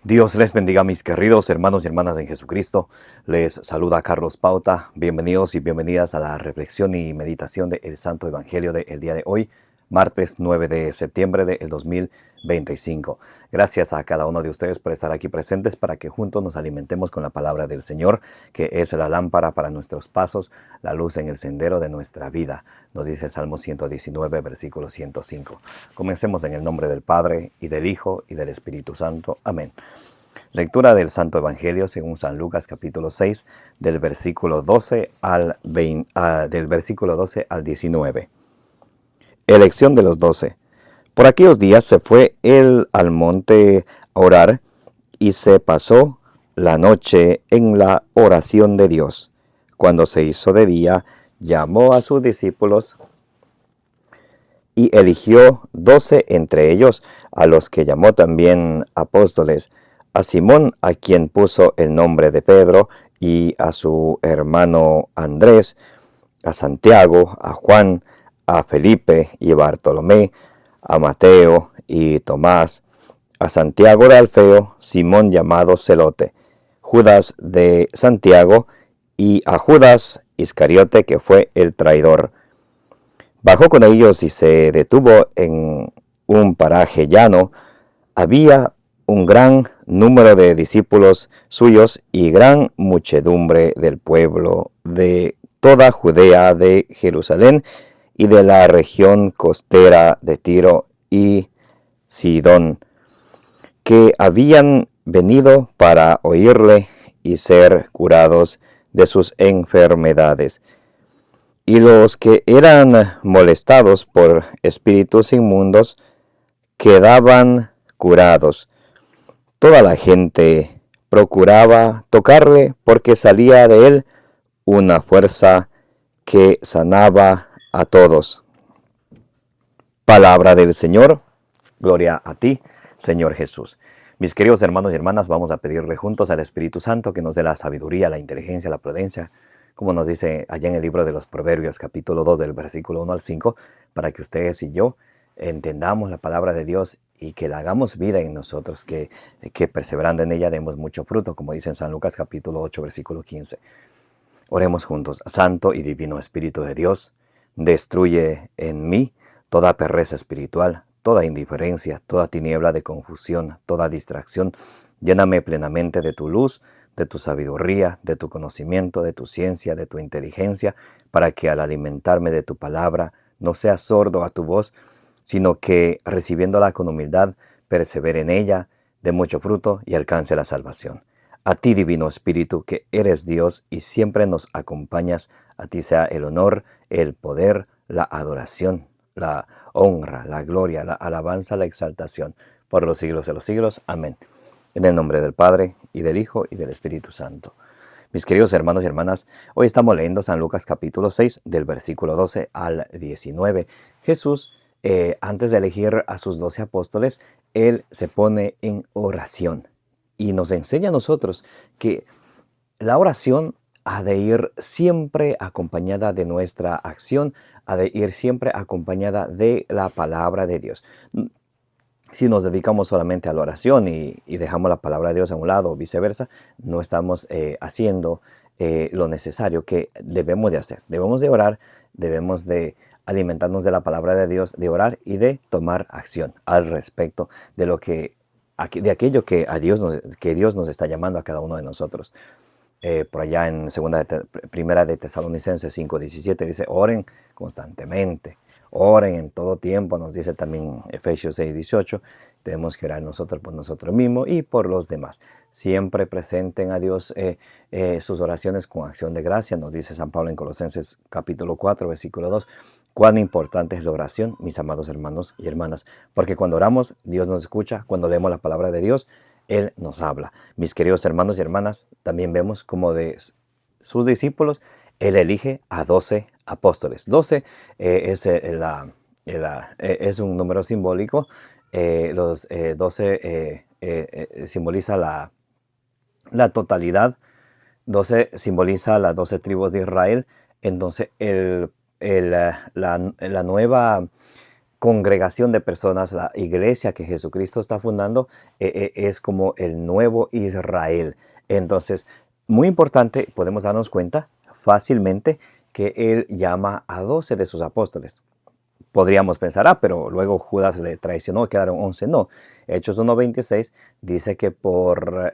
Dios les bendiga, mis queridos hermanos y hermanas en Jesucristo. Les saluda Carlos Pauta. Bienvenidos y bienvenidas a la reflexión y meditación del Santo Evangelio del día de hoy, martes 9 de septiembre del 2025. Gracias a cada uno de ustedes por estar aquí presentes para que juntos nos alimentemos con la palabra del Señor, que es la lámpara para nuestros pasos, la luz en el sendero de nuestra vida. Nos dice Salmo 119, versículo 105. Comencemos en el nombre del Padre, y del Hijo, y del Espíritu Santo. Amén. Lectura del Santo Evangelio según San Lucas capítulo 6, del versículo 12 al 19. Elección de los 12. Por aquellos días se fue él al monte a orar y se pasó la noche en la oración de Dios. Cuando se hizo de día, llamó a sus discípulos y eligió 12 entre ellos, a los que llamó también apóstoles, a Simón, a quien puso el nombre de Pedro, y a su hermano Andrés, a Santiago, a Juan, a Felipe y Bartolomé, a Mateo y Tomás, a Santiago de Alfeo, Simón llamado Celote, Judas de Santiago, y a Judas Iscariote, que fue el traidor. Bajó con ellos y se detuvo en un paraje llano. Había un gran número de discípulos suyos y gran muchedumbre del pueblo de toda Judea, de Jerusalén y de la región costera de Tiro y Sidón, que habían venido para oírle y ser curados de sus enfermedades. Y los que eran molestados por espíritus inmundos quedaban curados. Toda la gente procuraba tocarle porque salía de él una fuerza que sanaba a todos. Palabra del Señor. Gloria a ti, Señor Jesús. Mis queridos hermanos y hermanas, vamos a pedirle juntos al Espíritu Santo que nos dé la sabiduría, la inteligencia, la prudencia, como nos dice allá en el libro de los Proverbios, capítulo 2, del versículo 1 al 5, para que ustedes y yo entendamos la palabra de Dios y que la hagamos vida en nosotros, que perseverando en ella demos mucho fruto, como dice en San Lucas capítulo 8, versículo 15. Oremos juntos. Santo y divino Espíritu de Dios, destruye en mí toda pereza espiritual, toda indiferencia, toda tiniebla de confusión, toda distracción. Lléname plenamente de tu luz, de tu sabiduría, de tu conocimiento, de tu ciencia, de tu inteligencia, para que al alimentarme de tu palabra no sea sordo a tu voz, sino que recibiéndola con humildad, persevere en ella, dé mucho fruto y alcance la salvación. A ti, Divino Espíritu, que eres Dios y siempre nos acompañas, a ti sea el honor, el poder, la adoración, la honra, la gloria, la alabanza, la exaltación, por los siglos de los siglos. Amén. En el nombre del Padre, y del Hijo, y del Espíritu Santo. Mis queridos hermanos y hermanas, hoy estamos leyendo San Lucas capítulo 6, del versículo 12 al 19. Jesús, antes de elegir a sus 12 apóstoles, Él se pone en oración y nos enseña a nosotros que la oración ha de ir siempre acompañada de nuestra acción, ha de ir siempre acompañada de la palabra de Dios. Si nos dedicamos solamente a la oración y dejamos la palabra de Dios a un lado o viceversa, no estamos haciendo lo necesario que debemos de hacer. Debemos de orar, debemos de alimentarnos de la palabra de Dios, de orar y de tomar acción al respecto de lo que de aquello que Dios nos está llamando a cada uno de nosotros. Por allá en Primera de Tesalonicenses 5:17 dice, oren constantemente, oren en todo tiempo. Nos dice también Efesios 6:18, tenemos que orar nosotros por nosotros mismos y por los demás. Siempre presenten a Dios sus oraciones con acción de gracia. Nos dice San Pablo en Colosenses capítulo 4, versículo 2. Cuán importante es la oración, mis amados hermanos y hermanas, porque cuando oramos, Dios nos escucha. Cuando leemos la palabra de Dios, Él nos habla. Mis queridos hermanos y hermanas, también vemos como de sus discípulos, Él elige a 12 apóstoles. 12 es un número simbólico. Los 12 simboliza la totalidad. 12 simboliza las 12 tribus de Israel. Entonces, la nueva congregación de personas, la iglesia que Jesucristo está fundando, es como el nuevo Israel. Entonces, muy importante, podemos darnos cuenta fácilmente que él llama a 12 de sus apóstoles. Podríamos pensar, pero luego Judas le traicionó, quedaron 11. No, Hechos 1:26 dice que por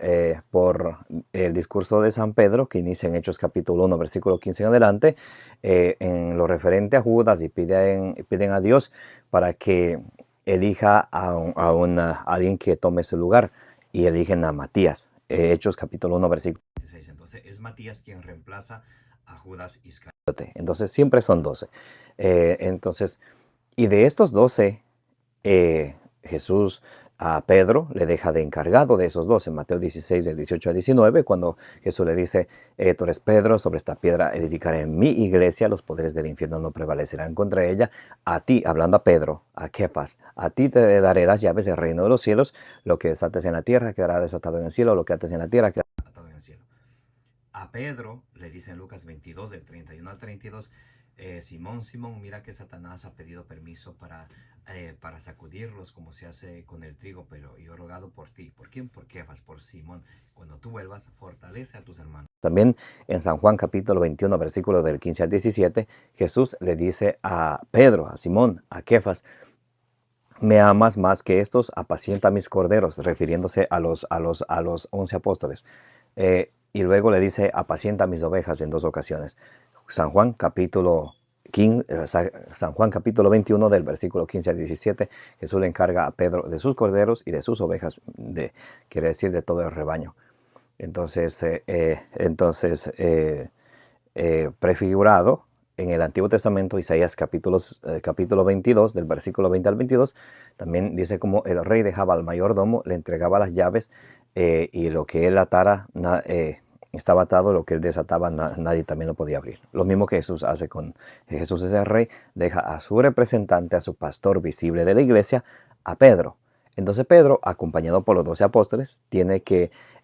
el discurso de San Pedro, que inicia en Hechos capítulo 1, versículo 15 en adelante, en lo referente a Judas, y piden a Dios para que elija a alguien que tome ese lugar, y eligen a Matías. Hechos capítulo 1, versículo 26. Entonces es Matías quien reemplaza a Judas Iscariote. Entonces siempre son 12. Y de estos 12, Jesús a Pedro le deja de encargado de esos 12. Mateo 16, del 18 al 19, cuando Jesús le dice, tú eres Pedro, sobre esta piedra edificaré mi iglesia, los poderes del infierno no prevalecerán contra ella. A ti, hablando a Pedro, a Kefas, a ti te daré las llaves del reino de los cielos. Lo que desates en la tierra quedará desatado en el cielo, lo que ates en la tierra quedará atado en el cielo. A Pedro le dice en Lucas 22, del 31 al 32, Simón, Simón, mira que Satanás ha pedido permiso para sacudirlos como se hace con el trigo, pero yo he rogado por ti. ¿Por quién? Por Kefas, por Simón. Cuando tú vuelvas, fortalece a tus hermanos. También en San Juan capítulo 21, versículos del 15 al 17, Jesús le dice a Pedro, a Simón, a Kefas, me amas más que estos, apacienta mis corderos, refiriéndose a los 11 apóstoles. Y luego le dice, apacienta mis ovejas en 2 ocasiones. San Juan capítulo 21, del versículo 15 al 17, Jesús le encarga a Pedro de sus corderos y de sus ovejas, quiere decir de todo el rebaño. Entonces, prefigurado en el Antiguo Testamento, Isaías capítulo 22, del versículo 20 al 22, también dice como el rey dejaba al mayordomo, le entregaba las llaves, y lo que él atara estaba atado, lo que él desataba nadie también lo podía abrir. Lo mismo que Jesús hace con Jesús es el rey, deja a su representante, a su pastor visible de la iglesia, a Pedro. Entonces Pedro, acompañado por los 12 apóstoles, tiene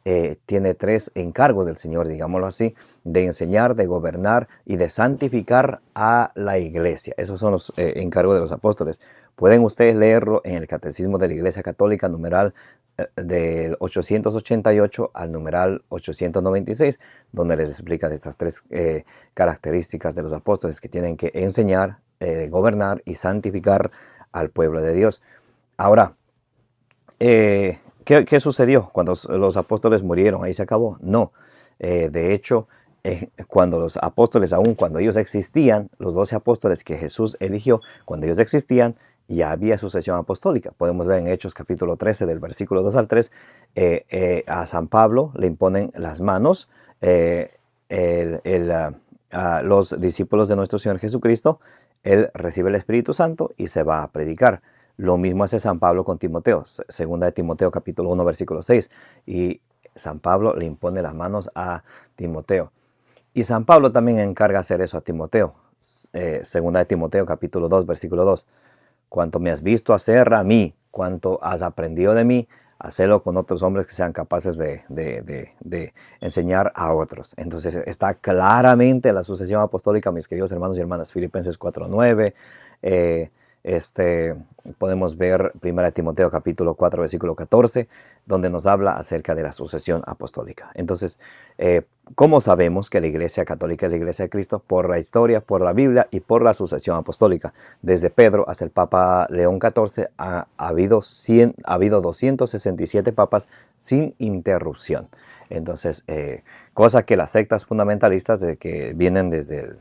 3 encargos del Señor, digámoslo así, de enseñar, de gobernar y de santificar a la iglesia. Esos son los encargos de los apóstoles. Pueden ustedes leerlo en el Catecismo de la Iglesia Católica, numeral del 888 al numeral 896, donde les explica de estas 3 características de los apóstoles, que tienen que enseñar, gobernar y santificar al pueblo de Dios. Ahora, ¿qué sucedió cuando los apóstoles murieron? ¿Ahí se acabó? No. De hecho, cuando los apóstoles, aún cuando ellos existían, los 12 apóstoles que Jesús eligió, cuando ellos existían, ya había sucesión apostólica. Podemos ver en Hechos capítulo 13, del versículo 2 al 3, a San Pablo le imponen las manos a los discípulos de nuestro Señor Jesucristo. Él recibe el Espíritu Santo y se va a predicar. Lo mismo hace San Pablo con Timoteo, segunda de Timoteo capítulo 1, versículo 6, y San Pablo le impone las manos a Timoteo. Y San Pablo también encarga hacer eso a Timoteo, segunda de Timoteo capítulo 2, versículo 2. Cuanto me has visto hacer a mí, cuanto has aprendido de mí, hacerlo con otros hombres que sean capaces de enseñar a otros. Entonces está claramente la sucesión apostólica, mis queridos hermanos y hermanas. Filipenses 4:9, podemos ver 1 Timoteo capítulo 4, versículo 14, donde nos habla acerca de la sucesión apostólica. Entonces, ¿cómo sabemos que la Iglesia Católica es la Iglesia de Cristo? Por la historia, por la Biblia y por la sucesión apostólica. Desde Pedro hasta el Papa León XIV ha habido 267 papas sin interrupción. Entonces, cosa que las sectas fundamentalistas que vienen desde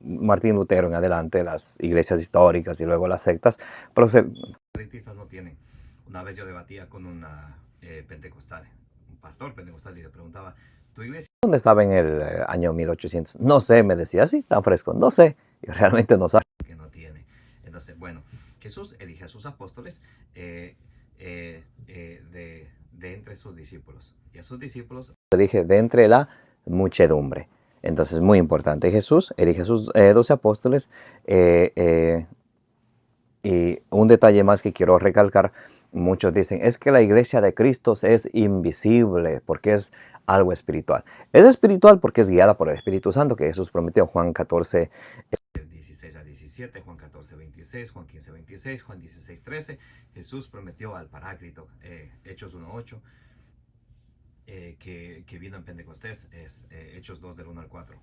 Martín Lutero en adelante, las iglesias históricas y luego las sectas, pero los no tienen. Una vez yo debatía con una pentecostal, un pastor pentecostal, y le preguntaba, ¿tu iglesia dónde estaba en el año 1800? No sé, me decía así, tan fresco, no sé, y realmente no sabe que no tiene. Entonces, bueno, Jesús elige a sus apóstoles de entre sus discípulos, y a sus discípulos elige de entre la muchedumbre. Entonces, muy importante, Jesús elige a sus 12 apóstoles. Y un detalle más que quiero recalcar, muchos dicen, es que la iglesia de Cristo es invisible porque es algo espiritual. Es espiritual porque es guiada por el Espíritu Santo, que Jesús prometió, Juan 14, 16 a 17. 17, Juan 14, 26, Juan 15, 26, Juan 16, 13. Jesús prometió al Paráclito, Hechos 1, 8, que vino en Pentecostés, es Hechos 2 del 1 al 4.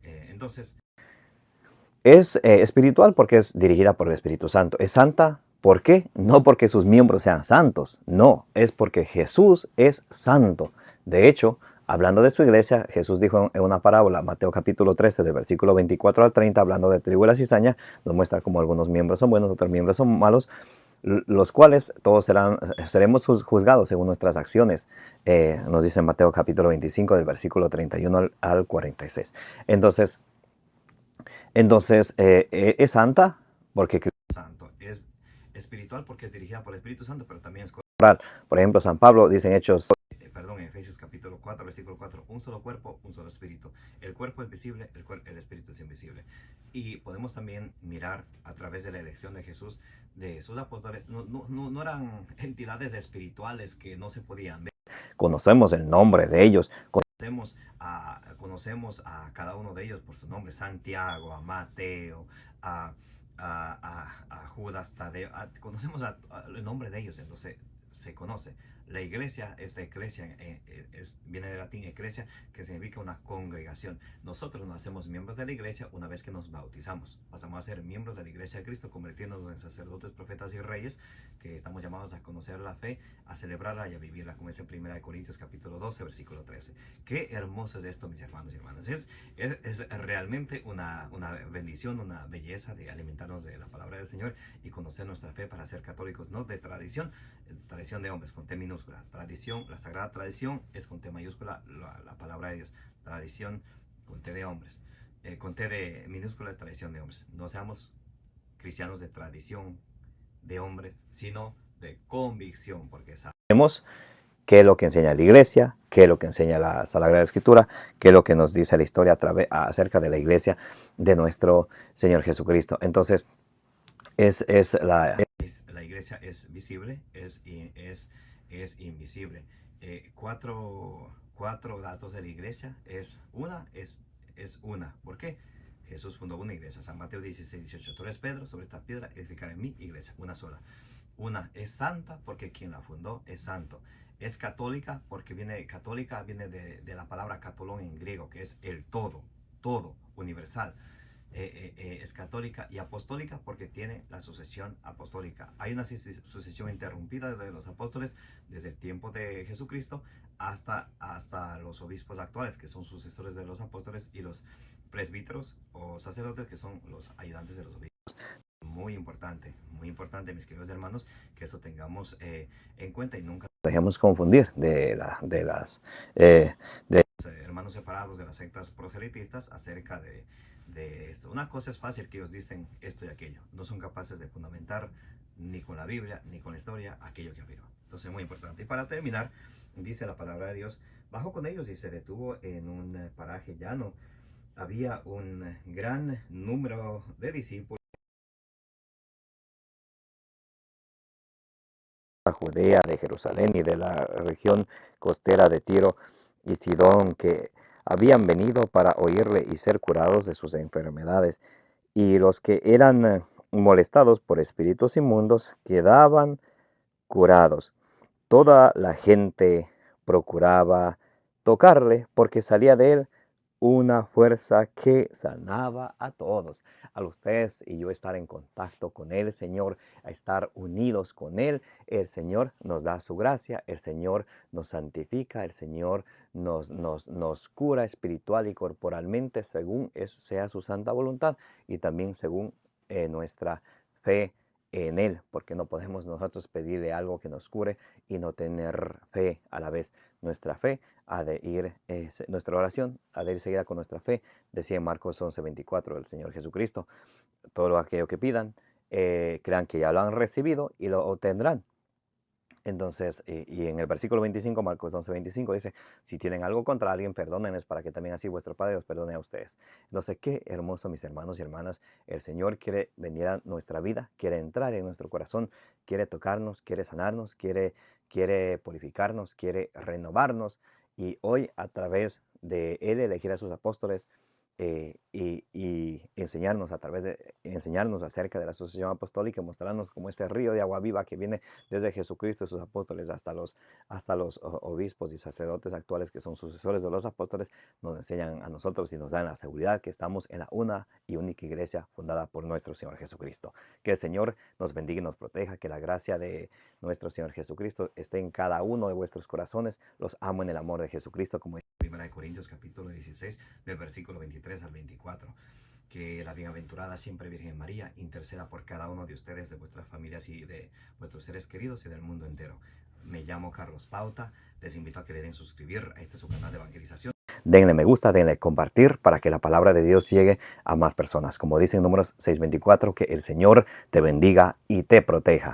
Entonces, es espiritual porque es dirigida por el Espíritu Santo. Es santa, ¿por qué? No porque sus miembros sean santos, no, es porque Jesús es santo. De hecho, hablando de su iglesia, Jesús dijo en una parábola, Mateo capítulo 13, del versículo 24 al 30, hablando de trigo y la cizaña, nos muestra cómo algunos miembros son buenos, otros miembros son malos, los cuales todos seremos juzgados según nuestras acciones. Nos dice Mateo capítulo 25, del versículo 31 al 46. Entonces, es santa porque Cristo es santo, es espiritual porque es dirigida por el Espíritu Santo, pero también es corporal. Por ejemplo, San Pablo dice en en Efesios capítulo 4, versículo 4, un solo cuerpo, un solo espíritu. El cuerpo es visible, el espíritu es invisible. Y podemos también mirar a través de la elección de Jesús, de sus apóstoles, no eran entidades espirituales que no se podían ver. Conocemos el nombre de ellos, conocemos a cada uno de ellos por su nombre, Santiago, a Mateo, a Judas Tadeo, conocemos el nombre de ellos, entonces se conoce. La iglesia, esta iglesia viene del latín iglesia, que significa una congregación. Nosotros nos hacemos miembros de la iglesia una vez que nos bautizamos. Pasamos a ser miembros de la iglesia de Cristo, convirtiéndonos en sacerdotes, profetas y reyes, que estamos llamados a conocer la fe, a celebrarla y a vivirla, como dice 1 Corintios capítulo 12, versículo 13. Qué hermoso es esto, mis hermanos y hermanas. Es realmente una bendición, una belleza de alimentarnos de la palabra del Señor y conocer nuestra fe para ser católicos, no de tradición de hombres, con T minúscula. Tradición, la sagrada tradición es con T mayúscula, la palabra de Dios. Tradición con T de hombres. Con T de minúscula es tradición de hombres. No seamos cristianos de tradición de hombres, sino de convicción, porque sabemos qué es lo que enseña la iglesia, qué es lo que enseña la Sagrada Escritura, qué es lo que nos dice la historia acerca de la iglesia de nuestro Señor Jesucristo. Entonces, la iglesia es visible, es invisible. Cuatro datos de la iglesia es una. ¿Por qué? Jesús fundó una iglesia. San Mateo 16, 18. Tú eres Pedro, sobre esta piedra edificaré mi iglesia. Una sola. Una es santa porque quien la fundó es santo. Es católica porque viene de la palabra catolón en griego, que es el todo, universal. Es católica y apostólica porque tiene la sucesión apostólica. Hay una sucesión interrumpida de los apóstoles desde el tiempo de Jesucristo hasta los obispos actuales, que son sucesores de los apóstoles, y los presbíteros o sacerdotes, que son los ayudantes de los obispos. Muy importante, mis queridos hermanos, que eso tengamos en cuenta y nunca nos dejemos confundir de los hermanos separados de las sectas proselitistas acerca de esto. Una cosa es fácil, que ellos dicen esto y aquello. No son capaces de fundamentar ni con la Biblia ni con la historia aquello que afirman. Entonces, muy importante. Y para terminar, dice la palabra de Dios, bajó con ellos y se detuvo en un paraje llano. Había un gran número de discípulos de Judea, de Jerusalén y de la región costera de Tiro y Sidón, que habían venido para oírle y ser curados de sus enfermedades. Y los que eran molestados por espíritus inmundos quedaban curados. Toda la gente procuraba tocarle porque salía de él una fuerza que sanaba a todos. Al ustedes y yo estar en contacto con el Señor, a estar unidos con Él, el Señor nos da su gracia, el Señor nos santifica, el Señor nos cura espiritual y corporalmente según sea su santa voluntad y también según nuestra fe en Él, porque no podemos nosotros pedirle algo que nos cure y no tener fe a la vez. Nuestra fe ha de ir, nuestra oración ha de ir seguida con nuestra fe, decía en Marcos 11:24 el Señor Jesucristo. Todo aquello que pidan, crean que ya lo han recibido y lo obtendrán. Entonces, y en el versículo 25, Marcos 11:25 dice, si tienen algo contra alguien, perdónenles para que también así vuestro Padre os perdone a ustedes. Entonces, qué hermoso, mis hermanos y hermanas. El Señor quiere venir a nuestra vida, quiere entrar en nuestro corazón, quiere tocarnos, quiere sanarnos, quiere purificarnos, quiere renovarnos. Y hoy, a través de Él elegir a sus apóstoles, y enseñarnos a través de enseñarnos acerca de la sucesión apostólica, mostrarnos como este río de agua viva que viene desde Jesucristo y sus apóstoles hasta los obispos y sacerdotes actuales que son sucesores de los apóstoles, nos enseñan a nosotros y nos dan la seguridad que estamos en la una y única iglesia fundada por nuestro Señor Jesucristo. Que el Señor nos bendiga y nos proteja, que la gracia de nuestro Señor Jesucristo esté en cada uno de vuestros corazones. Los amo en el amor de Jesucristo, como dice 1 Corintios capítulo 16, del versículo 23 al 24. Que la bienaventurada siempre Virgen María interceda por cada uno de ustedes, de vuestras familias y de vuestros seres queridos y del mundo entero. Me llamo Carlos Pauta. Les invito a que le den suscribir a este su canal de evangelización. Denle me gusta, denle compartir para que la palabra de Dios llegue a más personas. Como dice en Números 6:24, que el Señor te bendiga y te proteja.